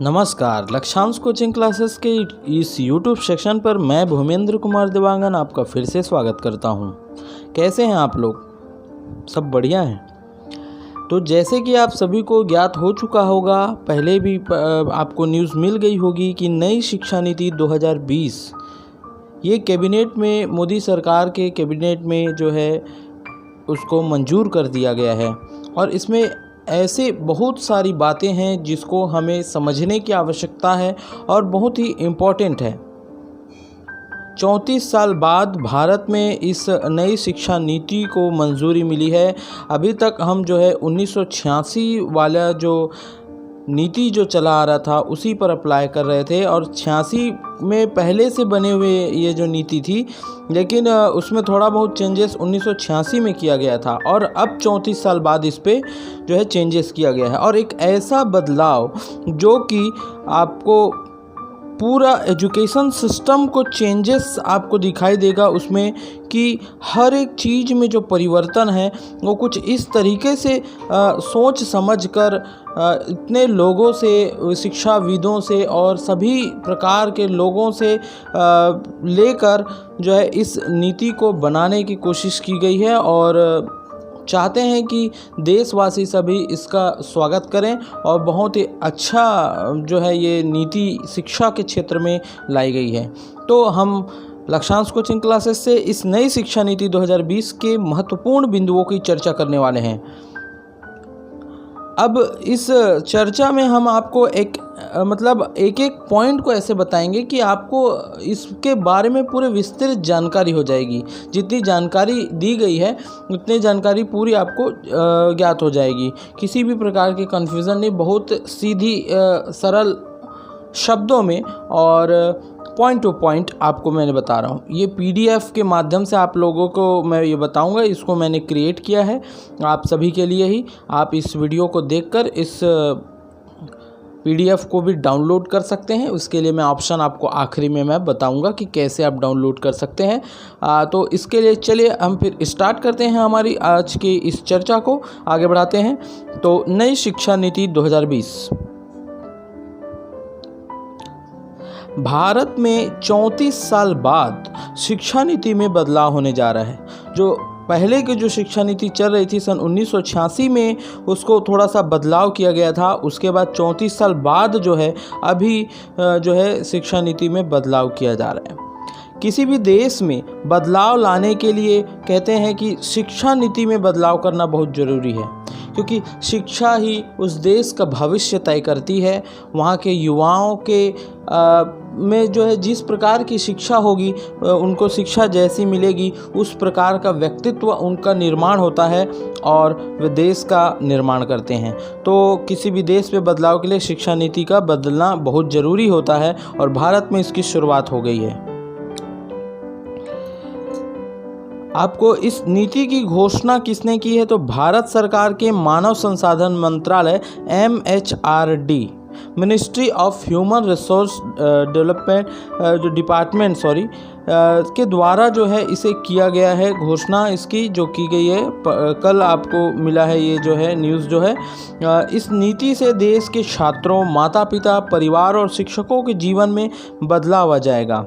नमस्कार, Lakshyansh coaching classes के इस YouTube सेक्शन पर मैं भूमेंद्र कुमार देवांगन आपका फिर से स्वागत करता हूं। कैसे हैं आप लोग? सब बढ़िया हैं। तो जैसे कि आप सभी को ज्ञात हो चुका होगा, पहले भी आपको न्यूज़ मिल गई होगी कि नई शिक्षा नीति 2020 ये कैबिनेट में, मोदी सरकार के कैबिनेट में जो है उसको मंजूर कर दिया गया है। और इसमें ऐसे बहुत सारी बातें हैं जिसको हमें समझने की आवश्यकता है और बहुत ही इम्पोर्टेंट है। 34 साल बाद भारत में इस नई शिक्षा नीति को मंजूरी मिली है। अभी तक हम जो है 1986 वाला जो नीति जो चला आ रहा था उसी पर अप्लाई कर रहे थे, और 86 में पहले से बने हुए ये जो नीति थी, लेकिन उसमें थोड़ा बहुत चेंजेस 1986 में किया गया था और अब 34 साल बाद इस पे जो है चेंजेस किया गया है। और एक ऐसा बदलाव जो कि आपको पूरा एजुकेशन सिस्टम को चेंजेस आपको दिखाई देगा उसमें, कि हर एक चीज़ में जो परिवर्तन है वो कुछ इस तरीके से सोच समझ कर इतने लोगों से, शिक्षाविदों से और सभी प्रकार के लोगों से लेकर जो है इस नीति को बनाने की कोशिश की गई है। और चाहते हैं कि देशवासी सभी इसका स्वागत करें और बहुत ही अच्छा जो है ये नीति शिक्षा के क्षेत्र में लाई गई है। तो हम लक्ष्यांश कोचिंग क्लासेस से इस नई शिक्षा नीति 2020 के महत्वपूर्ण बिंदुओं की चर्चा करने वाले हैं। अब इस चर्चा में हम आपको एक एक पॉइंट को ऐसे बताएंगे कि आपको इसके बारे में पूरे विस्तृत जानकारी हो जाएगी। जितनी जानकारी दी गई है उतनी जानकारी पूरी आपको ज्ञात हो जाएगी। किसी भी प्रकार के कन्फ्यूज़न नहीं, बहुत सीधी सरल शब्दों में और पॉइंट टू पॉइंट आपको मैंने बता रहा हूँ। ये PDF के माध्यम से आप लोगों को मैं ये बताऊँगा। इसको मैंने क्रिएट किया है आप सभी के लिए ही। आप इस वीडियो को देखकर इस PDF को भी डाउनलोड कर सकते हैं। उसके लिए मैं ऑप्शन आपको आखिरी में मैं बताऊंगा कि कैसे आप डाउनलोड कर सकते हैं। तो इसके लिए चलिए हम फिर स्टार्ट करते हैं हमारी आज की इस चर्चा को, आगे बढ़ाते हैं। तो नई शिक्षा नीति 2020 भारत में 34 साल बाद शिक्षा नीति में बदलाव होने जा रहा है। जो पहले की जो शिक्षा नीति चल रही थी सन 1986 में, उसको थोड़ा सा बदलाव किया गया था। उसके बाद 34 साल बाद जो है अभी जो है शिक्षा नीति में बदलाव किया जा रहा है। किसी भी देश में बदलाव लाने के लिए कहते हैं कि शिक्षा नीति में बदलाव करना बहुत ज़रूरी है, क्योंकि शिक्षा ही उस देश का भविष्य तय करती है। वहाँ के युवाओं के में जो है जिस प्रकार की शिक्षा होगी, उनको शिक्षा जैसी मिलेगी उस प्रकार का व्यक्तित्व उनका निर्माण होता है और वे देश का निर्माण करते हैं। तो किसी भी देश में बदलाव के लिए शिक्षा नीति का बदलना बहुत ज़रूरी होता है और भारत में इसकी शुरुआत हो गई है। आपको इस नीति की घोषणा किसने की है? तो भारत सरकार के मानव संसाधन मंत्रालय MHRD, ministry of human resource development जो डिपार्टमेंट के द्वारा जो है इसे किया गया है। घोषणा इसकी जो की गई है, कल आपको मिला है ये जो है न्यूज़ जो है। इस नीति से देश के छात्रों, माता पिता, परिवार और शिक्षकों के जीवन में बदलाव आ जाएगा।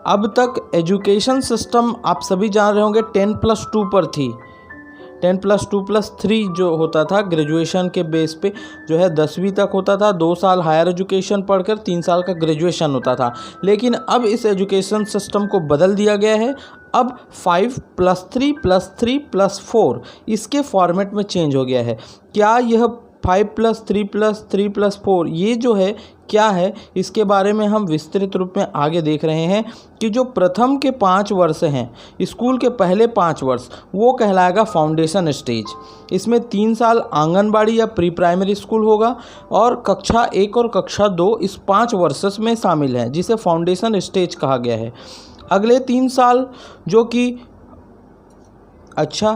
अब तक एजुकेशन सिस्टम आप सभी जान रहे होंगे 10+2 पर थी। 10+2+3 जो होता था ग्रेजुएशन के बेस पे जो है 10वीं तक होता था। 2 साल हायर एजुकेशन पढ़कर 3 साल का ग्रेजुएशन होता था। लेकिन अब इस एजुकेशन सिस्टम को बदल दिया गया है। अब 5+3+3+4 इसके फॉर्मेट में चेंज हो गया है। क्या यह 5+3+3+4 ये जो है क्या है, इसके बारे में हम विस्तृत रूप में आगे देख रहे हैं कि जो प्रथम के 5 वर्ष हैं, स्कूल के पहले 5 वर्ष, वो कहलाएगा फाउंडेशन स्टेज। इसमें 3 साल आंगनबाड़ी या प्री प्राइमरी स्कूल होगा और कक्षा 1 और कक्षा 2 इस 5 वर्ष में शामिल हैं, जिसे फाउंडेशन स्टेज कहा गया है। अगले 3 साल जो कि अच्छा,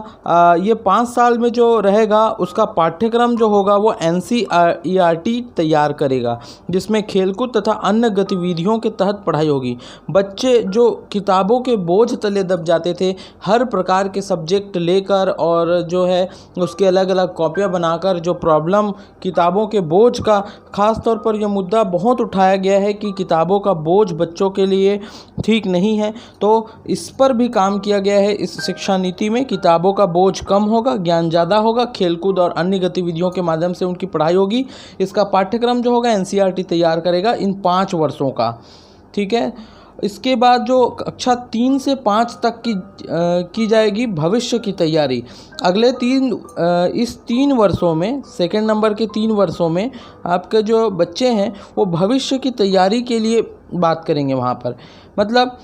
ये 5 साल में जो रहेगा उसका पाठ्यक्रम जो होगा वो NCERT तैयार करेगा, जिसमें खेलकूद तथा अन्य गतिविधियों के तहत पढ़ाई होगी। बच्चे जो किताबों के बोझ तले दब जाते थे, हर प्रकार के सब्जेक्ट लेकर और जो है उसके अलग अलग कॉपियाँ बनाकर जो प्रॉब्लम किताबों के बोझ का, ख़ास तौर पर यह मुद्दा बहुत उठाया गया है कि किताबों का बोझ बच्चों के लिए ठीक नहीं है, तो इस पर भी काम किया गया है। इस शिक्षा नीति में किताबों का बोझ कम होगा, ज्ञान ज़्यादा होगा, खेलकूद और अन्य गतिविधियों के माध्यम से उनकी पढ़ाई होगी। इसका पाठ्यक्रम जो होगा NCERT तैयार करेगा इन 5 वर्षों का, ठीक है। इसके बाद जो कक्षा 3 से 5 तक की जाएगी भविष्य की तैयारी। अगले इस 3 वर्षों में, सेकंड नंबर के 3 वर्षों में आपके जो बच्चे हैं वो भविष्य की तैयारी के लिए बात करेंगे वहाँ पर। मतलब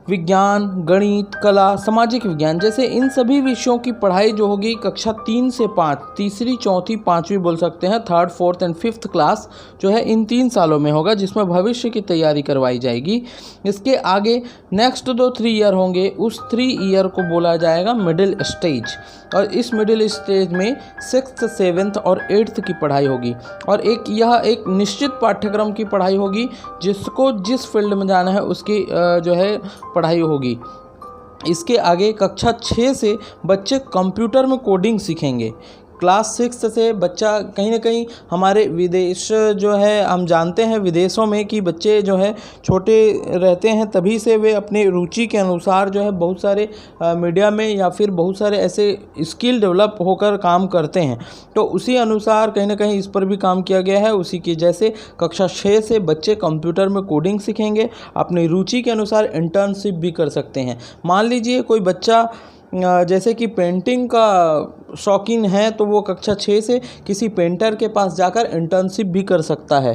विज्ञान, गणित, कला, सामाजिक विज्ञान जैसे इन सभी विषयों की पढ़ाई जो होगी कक्षा 3 से 5, तीसरी, चौथी, 5वीं बोल सकते हैं, 3rd, 4th and 5th class जो है इन 3 सालों में होगा, जिसमें भविष्य की तैयारी करवाई जाएगी। इसके आगे नेक्स्ट जो 3 ईयर होंगे उस 3 ईयर को बोला जाएगा मिडिल स्टेज, और इस मिडिल स्टेज में 6th, 7th और 8th की पढ़ाई होगी, और यह एक निश्चित पाठ्यक्रम की पढ़ाई होगी, जिसको जिस फील्ड में जाना है उसकी जो है पढ़ाई होगी। इसके आगे कक्षा 6 से बच्चे कंप्यूटर में कोडिंग सीखेंगे। क्लास 6 से बच्चा कहीं ना कहीं हमारे विदेश जो है, हम जानते हैं विदेशों में कि बच्चे जो है छोटे रहते हैं, तभी से वे अपनी रुचि के अनुसार जो है बहुत सारे मीडिया में या फिर बहुत सारे ऐसे स्किल डेवलप होकर काम करते हैं। तो उसी अनुसार कहीं ना कहीं इस पर भी काम किया गया है। उसी की जैसे कक्षा 6 से बच्चे कंप्यूटर में कोडिंग सीखेंगे, अपनी रुचि के अनुसार इंटर्नशिप भी कर सकते हैं। मान लीजिए कोई बच्चा जैसे कि पेंटिंग का शौकीन है, तो वो कक्षा 6 से किसी पेंटर के पास जाकर इंटर्नशिप भी कर सकता है,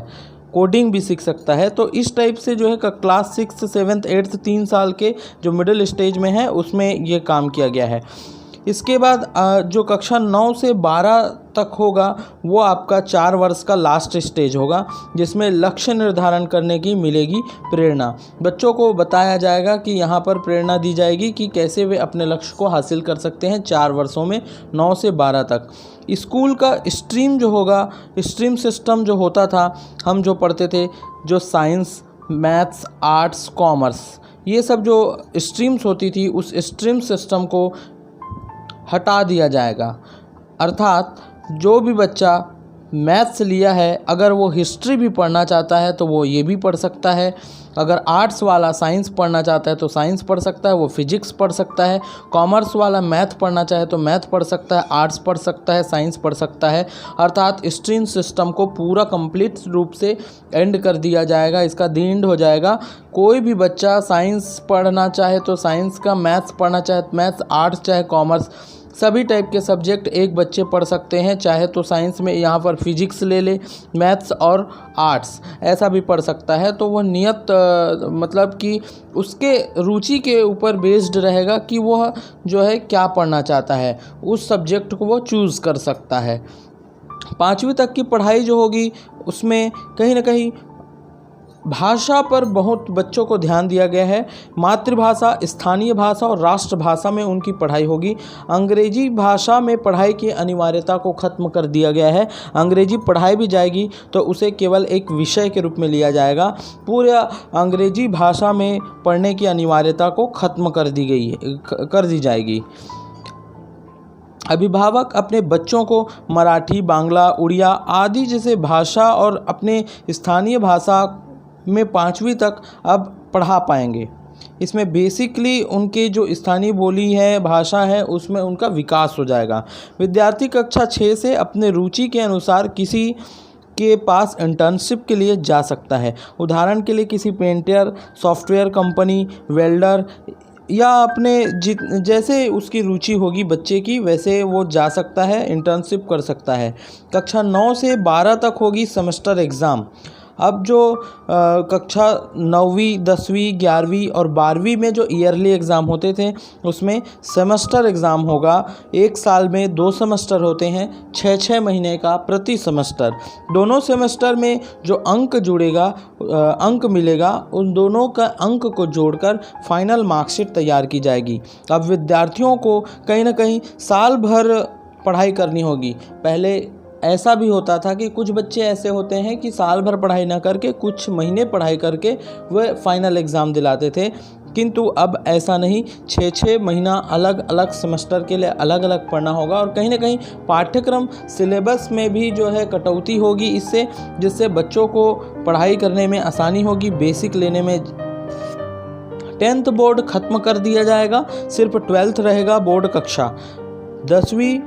कोडिंग भी सीख सकता है। तो इस टाइप से जो है क्लास 6, 7th, 8th 3 साल के जो मिडिल स्टेज में है उसमें ये काम किया गया है। इसके बाद जो कक्षा 9 से 12 तक होगा वो आपका 4 वर्ष का लास्ट स्टेज होगा, जिसमें लक्ष्य निर्धारण करने की मिलेगी प्रेरणा। बच्चों को बताया जाएगा कि यहाँ पर प्रेरणा दी जाएगी कि कैसे वे अपने लक्ष्य को हासिल कर सकते हैं 4 वर्षों में, 9 से 12 तक। स्कूल का स्ट्रीम जो होगा, स्ट्रीम सिस्टम जो होता था, हम जो पढ़ते थे, जो साइंस, मैथ्स, आर्ट्स, कॉमर्स, ये सब जो स्ट्रीम्स होती थी, उस स्ट्रीम सिस्टम को हटा दिया जाएगा। अर्थात जो भी बच्चा मैथ्स लिया है, अगर वो हिस्ट्री भी पढ़ना चाहता है तो वो ये भी पढ़ सकता है। अगर आर्ट्स वाला साइंस पढ़ना चाहता है तो साइंस पढ़ सकता है, वो फिजिक्स पढ़ सकता है। कॉमर्स वाला मैथ पढ़ना चाहे तो मैथ पढ़ सकता है, आर्ट्स पढ़ सकता है, साइंस पढ़ सकता है। अर्थात स्ट्रीम सिस्टम को पूरा कंप्लीट रूप से एंड कर दिया जाएगा, इसका दी एंड हो जाएगा। कोई भी बच्चा साइंस पढ़ना चाहे तो साइंस का, मैथ्स पढ़ना चाहे मैथ्स, आर्ट्स चाहे कॉमर्स, सभी टाइप के सब्जेक्ट एक बच्चे पढ़ सकते हैं। चाहे तो साइंस में यहाँ पर फिजिक्स ले ले, मैथ्स और आर्ट्स ऐसा भी पढ़ सकता है। तो वह नियत मतलब कि उसके रुचि के ऊपर बेस्ड रहेगा कि वह जो है क्या पढ़ना चाहता है, उस सब्जेक्ट को वो चूज़ कर सकता है। 5वीं तक की पढ़ाई जो होगी उसमें कहीं ना कहीं भाषा पर बहुत बच्चों को ध्यान दिया गया है। मातृभाषा, स्थानीय भाषा और राष्ट्रभाषा में उनकी पढ़ाई होगी। अंग्रेजी भाषा में पढ़ाई की अनिवार्यता को ख़त्म कर दिया गया है। अंग्रेजी पढ़ाई भी जाएगी तो उसे केवल एक विषय के रूप में लिया जाएगा। पूरा अंग्रेजी भाषा में पढ़ने की अनिवार्यता को ख़त्म कर दी जाएगी। अभिभावक अपने बच्चों को मराठी, बांग्ला, उड़िया आदि जैसे भाषा और अपने स्थानीय भाषा में 5वीं तक अब पढ़ा पाएंगे। इसमें बेसिकली उनके जो स्थानीय बोली है, भाषा है, उसमें उनका विकास हो जाएगा। विद्यार्थी कक्षा 6 से अपने रुचि के अनुसार किसी के पास इंटर्नशिप के लिए जा सकता है। उदाहरण के लिए किसी पेंटर, सॉफ्टवेयर कंपनी, वेल्डर या अपने जैसे उसकी रुचि होगी बच्चे की, वैसे वो जा सकता है, इंटर्नशिप कर सकता है। कक्षा 9 से 12 तक होगी सेमेस्टर एग्ज़ाम। अब जो कक्षा 9वीं 10वीं 11वीं और 12वीं में जो ईयरली एग्ज़ाम होते थे उसमें सेमेस्टर एग्ज़ाम होगा। एक साल में 2 सेमेस्टर होते हैं, 6-6 महीने का प्रति सेमेस्टर। दोनों सेमेस्टर में जो अंक जुड़ेगा, अंक मिलेगा, उन दोनों का अंक को जोड़कर फाइनल मार्कशीट तैयार की जाएगी। अब विद्यार्थियों को कहीं ना कहीं साल भर पढ़ाई करनी होगी। पहले ऐसा भी होता था कि कुछ बच्चे ऐसे होते हैं कि साल भर पढ़ाई ना करके कुछ महीने पढ़ाई करके वह फाइनल एग्ज़ाम दिलाते थे, किंतु अब ऐसा नहीं। 6-6 महीना अलग अलग सेमेस्टर के लिए अलग अलग पढ़ना होगा और कहीं ना कहीं पाठ्यक्रम सिलेबस में भी जो है कटौती होगी इससे, जिससे बच्चों को पढ़ाई करने में आसानी होगी, बेसिक लेने में। 10th बोर्ड ख़त्म कर दिया जाएगा, सिर्फ 12th रहेगा बोर्ड कक्षा। 10वीं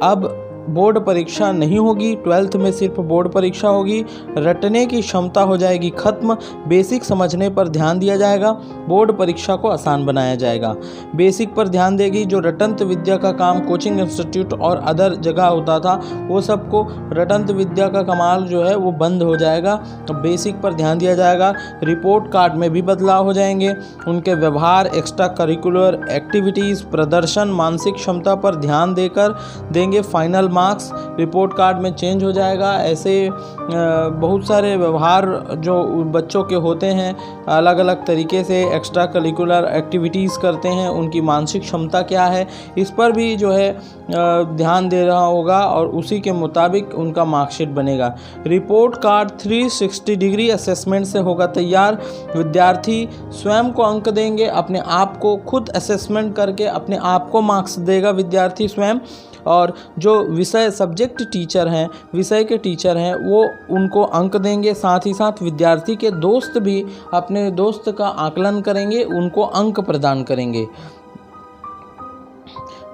अब बोर्ड परीक्षा नहीं होगी, 12th में सिर्फ बोर्ड परीक्षा होगी। रटने की क्षमता हो जाएगी ख़त्म, बेसिक समझने पर ध्यान दिया जाएगा, बोर्ड परीक्षा को आसान बनाया जाएगा। बेसिक पर ध्यान देगी, जो रटंत विद्या का काम कोचिंग इंस्टीट्यूट और अदर जगह होता था वो सबको रटंत विद्या का कमाल जो है वो बंद हो जाएगा। बेसिक पर ध्यान दिया जाएगा। रिपोर्ट कार्ड में भी बदलाव हो जाएंगे। उनके व्यवहार, एक्स्ट्रा करिकुलर एक्टिविटीज़, प्रदर्शन, मानसिक क्षमता पर ध्यान देंगे। फाइनल मार्क्स रिपोर्ट कार्ड में चेंज हो जाएगा। ऐसे बहुत सारे व्यवहार जो बच्चों के होते हैं, अलग अलग तरीके से एक्स्ट्रा करिकुलर एक्टिविटीज़ करते हैं, उनकी मानसिक क्षमता क्या है इस पर भी जो है ध्यान दे रहा होगा और उसी के मुताबिक उनका मार्कशीट बनेगा। रिपोर्ट कार्ड 360 डिग्री असेसमेंट से होगा तैयार। विद्यार्थी स्वयं को अंक देंगे, अपने आप को खुद असेसमेंट करके अपने आप को मार्क्स देगा विद्यार्थी स्वयं, और जो विषय सब्जेक्ट टीचर हैं, विषय के टीचर हैं, वो उनको अंक देंगे। साथ ही साथ विद्यार्थी के दोस्त भी अपने दोस्त का आकलन करेंगे, उनको अंक प्रदान करेंगे।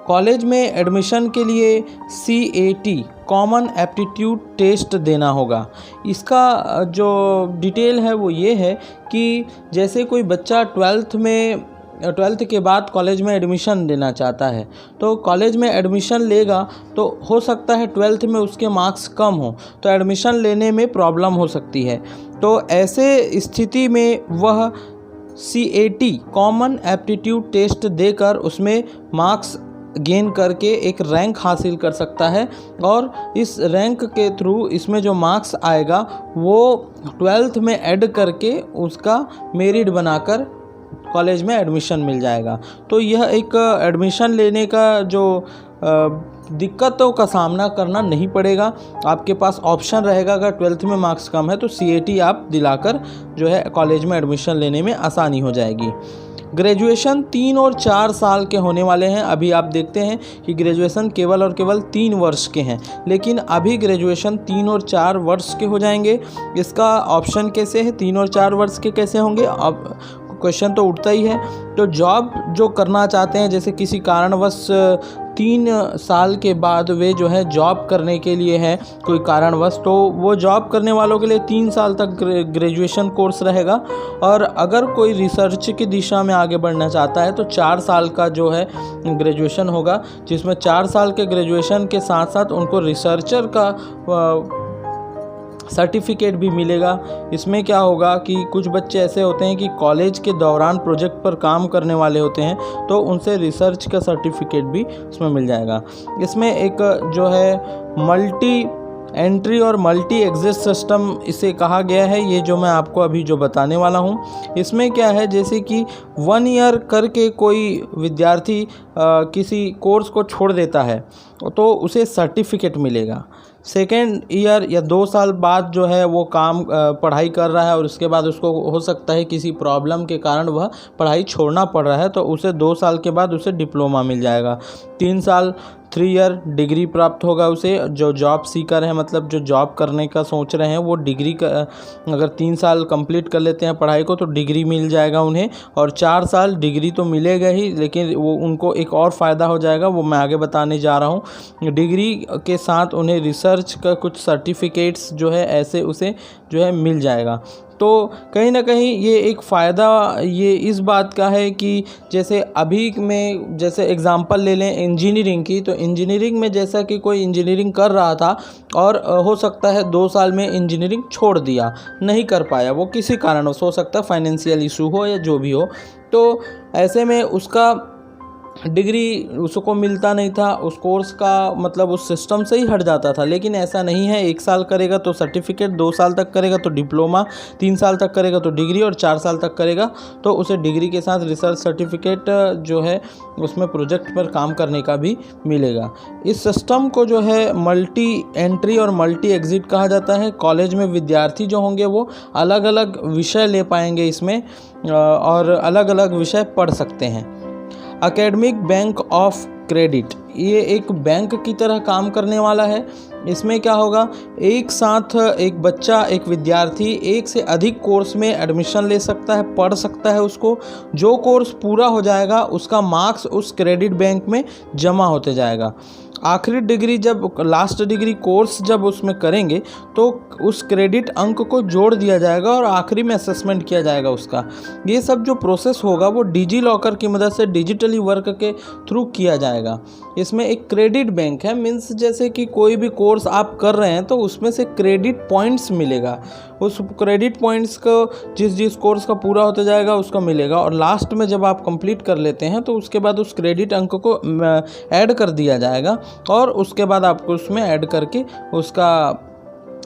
कॉलेज में एडमिशन के लिए CAT कॉमन एप्टीट्यूड टेस्ट देना होगा। इसका जो डिटेल है वो ये है कि जैसे कोई बच्चा 12th के बाद कॉलेज में एडमिशन लेना चाहता है, तो कॉलेज में एडमिशन लेगा तो हो सकता है 12th में उसके मार्क्स कम हो, तो एडमिशन लेने में प्रॉब्लम हो सकती है। तो ऐसे स्थिति में वह CAT कॉमन एप्टीट्यूड टेस्ट देकर उसमें मार्क्स गेन करके एक रैंक हासिल कर सकता है, और इस रैंक के थ्रू इसमें जो मार्क्स आएगा वो 12th में ऐड करके उसका मेरिट बनाकर कॉलेज में एडमिशन मिल जाएगा। तो यह एक एडमिशन लेने का जो दिक्कतों का सामना करना नहीं पड़ेगा। आपके पास ऑप्शन रहेगा, अगर 12th में मार्क्स कम है तो CAT आप दिलाकर जो है कॉलेज में एडमिशन लेने में आसानी हो जाएगी। ग्रेजुएशन 3 और 4 साल के होने वाले हैं। अभी आप देखते हैं कि ग्रेजुएशन केवल और केवल 3 वर्ष के हैं, लेकिन अभी ग्रेजुएशन 3 और 4 वर्ष के हो जाएंगे। इसका ऑप्शन कैसे है, 3 और 4 वर्ष के कैसे होंगे? अब क्वेश्चन तो उठता ही है। तो जॉब जो करना चाहते हैं, जैसे किसी कारणवश 3 साल के बाद वे जो है जॉब करने के लिए है कोई कारणवश, तो वो जॉब करने वालों के लिए 3 साल तक ग्रेजुएशन कोर्स रहेगा। और अगर कोई रिसर्च की दिशा में आगे बढ़ना चाहता है तो 4 साल का जो है ग्रेजुएशन होगा, जिसमें 4 साल के ग्रेजुएशन के साथ साथ उनको रिसर्चर का सर्टिफिकेट भी मिलेगा। इसमें क्या होगा कि कुछ बच्चे ऐसे होते हैं कि कॉलेज के दौरान प्रोजेक्ट पर काम करने वाले होते हैं, तो उनसे रिसर्च का सर्टिफिकेट भी उसमें मिल जाएगा। इसमें एक जो है मल्टी एंट्री और मल्टी एग्जिट सिस्टम इसे कहा गया है। ये जो मैं आपको अभी जो बताने वाला हूँ, इसमें क्या है, जैसे कि 1 ईयर करके कोई विद्यार्थी किसी कोर्स को छोड़ देता है तो उसे सर्टिफिकेट मिलेगा। 2nd ईयर या 2 साल बाद जो है वो काम पढ़ाई कर रहा है और उसके बाद उसको हो सकता है किसी प्रॉब्लम के कारण वह पढ़ाई छोड़ना पड़ रहा है, तो उसे 2 साल के बाद उसे डिप्लोमा मिल जाएगा। 3 साल 3 ईयर डिग्री प्राप्त होगा उसे। जो जॉब सीकर है, मतलब जो जॉब करने का सोच रहे हैं, वो डिग्री का अगर 3 साल कंप्लीट कर लेते हैं पढ़ाई को तो डिग्री मिल जाएगा उन्हें। और 4 साल डिग्री तो मिलेगा ही, लेकिन वो उनको एक और फ़ायदा हो जाएगा, वो मैं आगे बताने जा रहा हूँ। डिग्री के साथ उन्हें रिसर्च का कुछ सर्टिफिकेट्स जो है ऐसे उसे जो है मिल जाएगा। तो कहीं ना कहीं ये एक फ़ायदा ये इस बात का है कि जैसे अभी में जैसे एग्ज़ाम्पल ले लें इंजीनियरिंग की, तो इंजीनियरिंग में जैसा कि कोई इंजीनियरिंग कर रहा था और हो सकता है 2 साल में इंजीनियरिंग छोड़ दिया, नहीं कर पाया, वो किसी कारणवश हो सकता है, फाइनेंशियल इशू हो या जो भी हो, तो ऐसे में उसका डिग्री उसको मिलता नहीं था, उस कोर्स का मतलब उस सिस्टम से ही हट जाता था। लेकिन ऐसा नहीं है, 1 साल करेगा तो सर्टिफिकेट, 2 साल तक करेगा तो डिप्लोमा, 3 साल तक करेगा तो डिग्री और 4 साल तक करेगा तो उसे डिग्री के साथ रिसर्च सर्टिफिकेट जो है उसमें प्रोजेक्ट पर काम करने का भी मिलेगा। इस सिस्टम को जो है मल्टी एंट्री और मल्टी एग्ज़िट कहा जाता है। कॉलेज में विद्यार्थी जो होंगे वो अलग अलग विषय ले पाएंगे इसमें और अलग अलग विषय पढ़ सकते हैं। एकेडमिक बैंक ऑफ क्रेडिट, ये एक बैंक की तरह काम करने वाला है। इसमें क्या होगा, एक साथ एक बच्चा, एक विद्यार्थी एक से अधिक कोर्स में एडमिशन ले सकता है, पढ़ सकता है। उसको जो कोर्स पूरा हो जाएगा उसका मार्क्स उस क्रेडिट बैंक में जमा होते जाएगा। आखिरी डिग्री जब लास्ट डिग्री कोर्स जब उसमें करेंगे तो उस क्रेडिट अंक को जोड़ दिया जाएगा और आखिरी में असेसमेंट किया जाएगा उसका। ये सब जो प्रोसेस होगा वो डिजी लॉकर की मदद से डिजिटली वर्क के थ्रू किया जाएगा। इसमें एक क्रेडिट बैंक है, मीन्स जैसे कि कोई भी कोर्स आप कर रहे हैं तो उसमें से क्रेडिट पॉइंट्स मिलेगा। उस क्रेडिट पॉइंट्स को जिस कोर्स का पूरा होते जाएगा उसका मिलेगा और लास्ट में जब आप कंप्लीट कर लेते हैं तो उसके बाद उस क्रेडिट अंक को ऐड कर दिया जाएगा और उसके बाद आपको उसमें ऐड करके उसका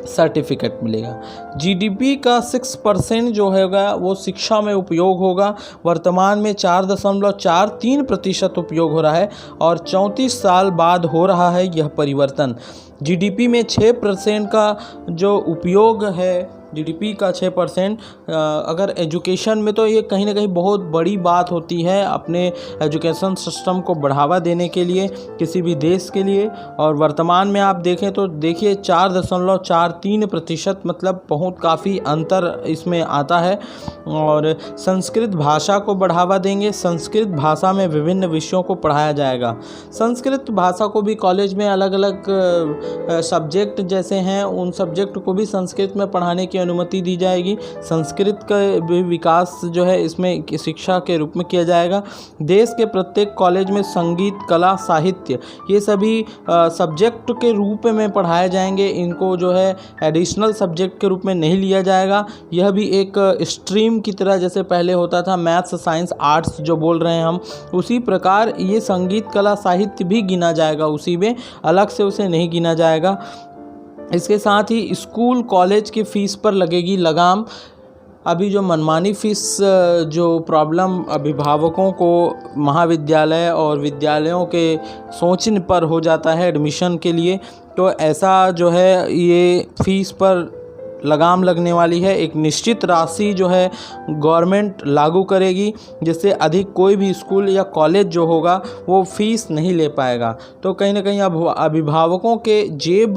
सर्टिफिकेट मिलेगा। जीडीपी का 6% जो होगा वो शिक्षा में उपयोग होगा। वर्तमान में 4.43% उपयोग हो रहा है और 34 साल बाद हो रहा है यह परिवर्तन। जीडीपी में 6% का जो उपयोग है, जीडीपी का 6% अगर एजुकेशन में, तो ये कहीं ना कहीं बहुत बड़ी बात होती है अपने एजुकेशन सिस्टम को बढ़ावा देने के लिए किसी भी देश के लिए। और वर्तमान में आप देखें तो देखिए 4.43%, मतलब बहुत काफ़ी अंतर इसमें आता है। और संस्कृत भाषा को बढ़ावा देंगे, संस्कृत भाषा में विभिन्न विषयों को पढ़ाया जाएगा। संस्कृत भाषा को भी कॉलेज में अलग अलग सब्जेक्ट जैसे हैं उन सब्जेक्ट को भी संस्कृत में पढ़ाने की अनुमति दी जाएगी। संस्कृत का भी विकास जो है इसमें शिक्षा के रूप में किया जाएगा। देश के प्रत्येक कॉलेज में संगीत, कला, साहित्य ये सभी सब्जेक्ट के रूप में पढ़ाए जाएंगे। इनको जो है एडिशनल सब्जेक्ट के रूप में नहीं लिया जाएगा। यह भी एक स्ट्रीम की तरह जैसे पहले होता था मैथ्स, साइंस, आर्ट्स जो बोल रहे हैं हम, उसी प्रकार ये संगीत, कला, साहित्य भी गिना जाएगा उसी में, अलग से उसे नहीं गिना जाएगा। इसके साथ ही स्कूल कॉलेज की फ़ीस पर लगेगी लगाम। अभी जो मनमानी फ़ीस जो प्रॉब्लम अभिभावकों को महाविद्यालय और विद्यालयों के सोचने पर हो जाता है एडमिशन के लिए, तो ऐसा जो है ये फ़ीस पर लगाम लगने वाली है। एक निश्चित राशि जो है गवर्नमेंट लागू करेगी जिससे अधिक कोई भी स्कूल या कॉलेज जो होगा वो फीस नहीं ले पाएगा। तो कहीं ना कहीं अब अभिभावकों के जेब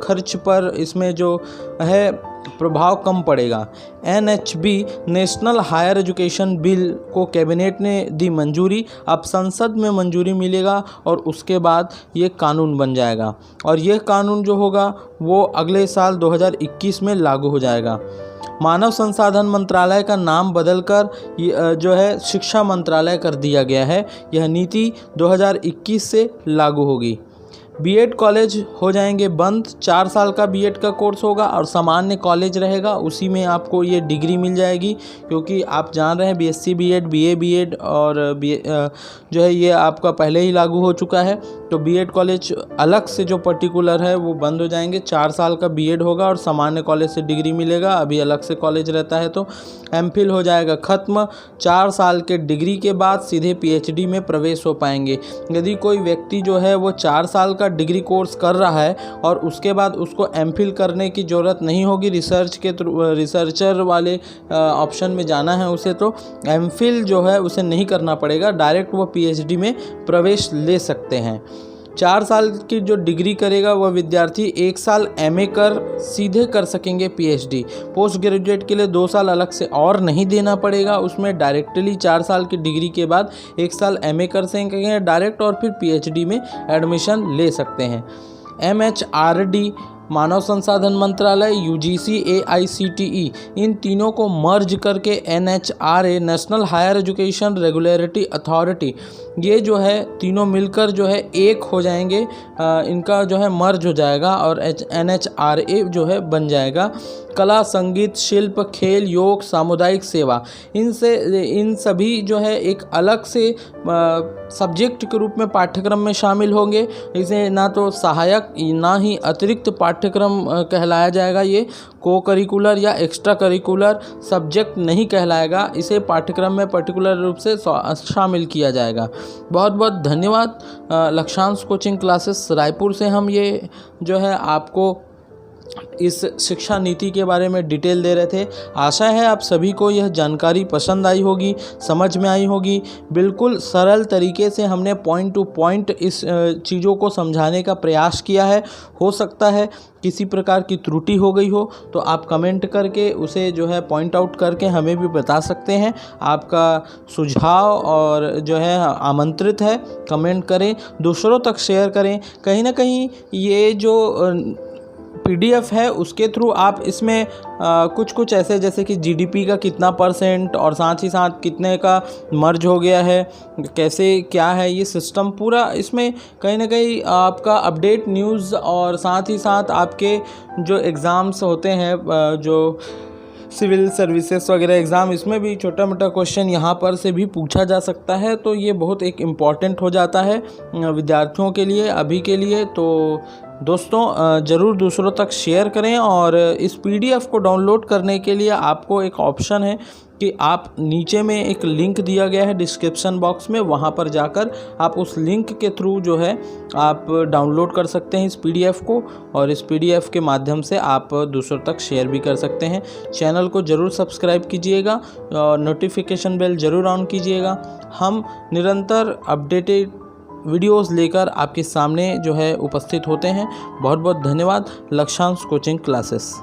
खर्च पर इसमें जो है प्रभाव कम पड़ेगा। NHB national higher education bill को कैबिनेट ने दी मंजूरी। अब संसद में मंजूरी मिलेगा और उसके बाद ये कानून बन जाएगा और यह कानून जो होगा वो अगले साल 2021 में लागू हो जाएगा। मानव संसाधन मंत्रालय का नाम बदलकर जो है शिक्षा मंत्रालय कर दिया गया है। यह नीति 2021 से लागू होगी। बीएड कॉलेज हो जाएंगे बंद। 4 साल का बीएड का कोर्स होगा और सामान्य कॉलेज रहेगा, उसी में आपको ये डिग्री मिल जाएगी। क्योंकि आप जान रहे हैं बीएससी बीएड, बीए बीएड और जो है ये आपका पहले ही लागू हो चुका है। तो बीएड कॉलेज अलग से जो पर्टिकुलर है वो बंद हो जाएंगे। 4 साल का बीएड होगा और सामान्य कॉलेज से डिग्री मिलेगा। अभी अलग से कॉलेज रहता है। तो एमफिल हो जाएगा ख़त्म। 4 साल के डिग्री के बाद सीधे पीएचडी में प्रवेश हो पाएंगे। यदि कोई व्यक्ति जो है वो 4 साल का डिग्री कोर्स कर रहा है और उसके बाद उसको एमफिल करने की ज़रूरत नहीं होगी, रिसर्च के थ्रू रिसर्चर वाले ऑप्शन में जाना है उसे, तो एमफिल जो है उसे नहीं करना पड़ेगा, डायरेक्ट वो पीएचडी में प्रवेश ले सकते हैं। 4 साल की जो डिग्री करेगा वह विद्यार्थी 1 साल एमए कर सीधे कर सकेंगे पीएचडी। पोस्ट ग्रेजुएट के लिए 2 साल अलग से और नहीं देना पड़ेगा, उसमें डायरेक्टली 4 साल की डिग्री के बाद 1 साल एमए कर सकेंगे डायरेक्ट और फिर पीएचडी में एडमिशन ले सकते हैं। MHRD मानव संसाधन मंत्रालय, यूजीसी, AICTE, इन तीनों को मर्ज करके NHRA, national higher education regulatory authority, ये जो है तीनों मिलकर जो है एक हो जाएंगे, इनका जो है मर्ज हो जाएगा और NHRA जो है बन जाएगा। कला, संगीत, शिल्प, खेल, योग, सामुदायिक सेवा, इन सभी जो है एक अलग से सब्जेक्ट के रूप में पाठ्यक्रम में शामिल होंगे। इसे ना तो सहायक ना ही अतिरिक्त पाठ्यक्रम कहलाया जाएगा, ये को करिकुलर या एक्स्ट्रा करिकुलर सब्जेक्ट नहीं कहलाएगा, इसे पाठ्यक्रम में पर्टिकुलर रूप से शामिल किया जाएगा। बहुत बहुत धन्यवाद। लक्ष्यांश कोचिंग क्लासेस रायपुर से हम ये जो है आपको इस शिक्षा नीति के बारे में डिटेल दे रहे थे। आशा है आप सभी को यह जानकारी पसंद आई होगी, समझ में आई होगी। बिल्कुल सरल तरीके से हमने पॉइंट टू पॉइंट इस चीज़ों को समझाने का प्रयास किया है। हो सकता है किसी प्रकार की त्रुटि हो गई हो तो आप कमेंट करके उसे जो है पॉइंट आउट करके हमें भी बता सकते हैं। आपका सुझाव और जो है आमंत्रित है, कमेंट करें, दूसरों तक शेयर करें। कहीं ना कहीं ये जो PDF है उसके थ्रू आप इसमें कुछ ऐसे जैसे कि GDP का कितना % और साथ ही साथ कितने का मर्ज हो गया है, कैसे क्या है ये सिस्टम पूरा, इसमें कहीं ना कहीं आपका अपडेट न्यूज़ और साथ ही साथ आपके जो एग्ज़ाम्स होते हैं, जो सिविल सर्विसेज वगैरह एग्ज़ाम, इसमें भी छोटा मोटा क्वेश्चन यहाँ पर से भी पूछा जा सकता है। तो ये बहुत एक इम्पॉर्टेंट हो जाता है विद्यार्थियों के लिए, अभी के लिए। तो दोस्तों ज़रूर दूसरों तक शेयर करें और इस PDF को डाउनलोड करने के लिए आपको एक ऑप्शन है कि आप नीचे में एक लिंक दिया गया है डिस्क्रिप्शन बॉक्स में, वहाँ पर जाकर आप उस लिंक के थ्रू जो है आप डाउनलोड कर सकते हैं इस PDF को, और इस PDF के माध्यम से आप दूसरों तक शेयर भी कर सकते हैं। चैनल को ज़रूर सब्सक्राइब कीजिएगा और नोटिफिकेशन बेल ज़रूर ऑन कीजिएगा। हम निरंतर अपडेटेड वीडियोस लेकर आपके सामने जो है उपस्थित होते हैं। बहुत बहुत धन्यवाद। Lakshyansh coaching classes.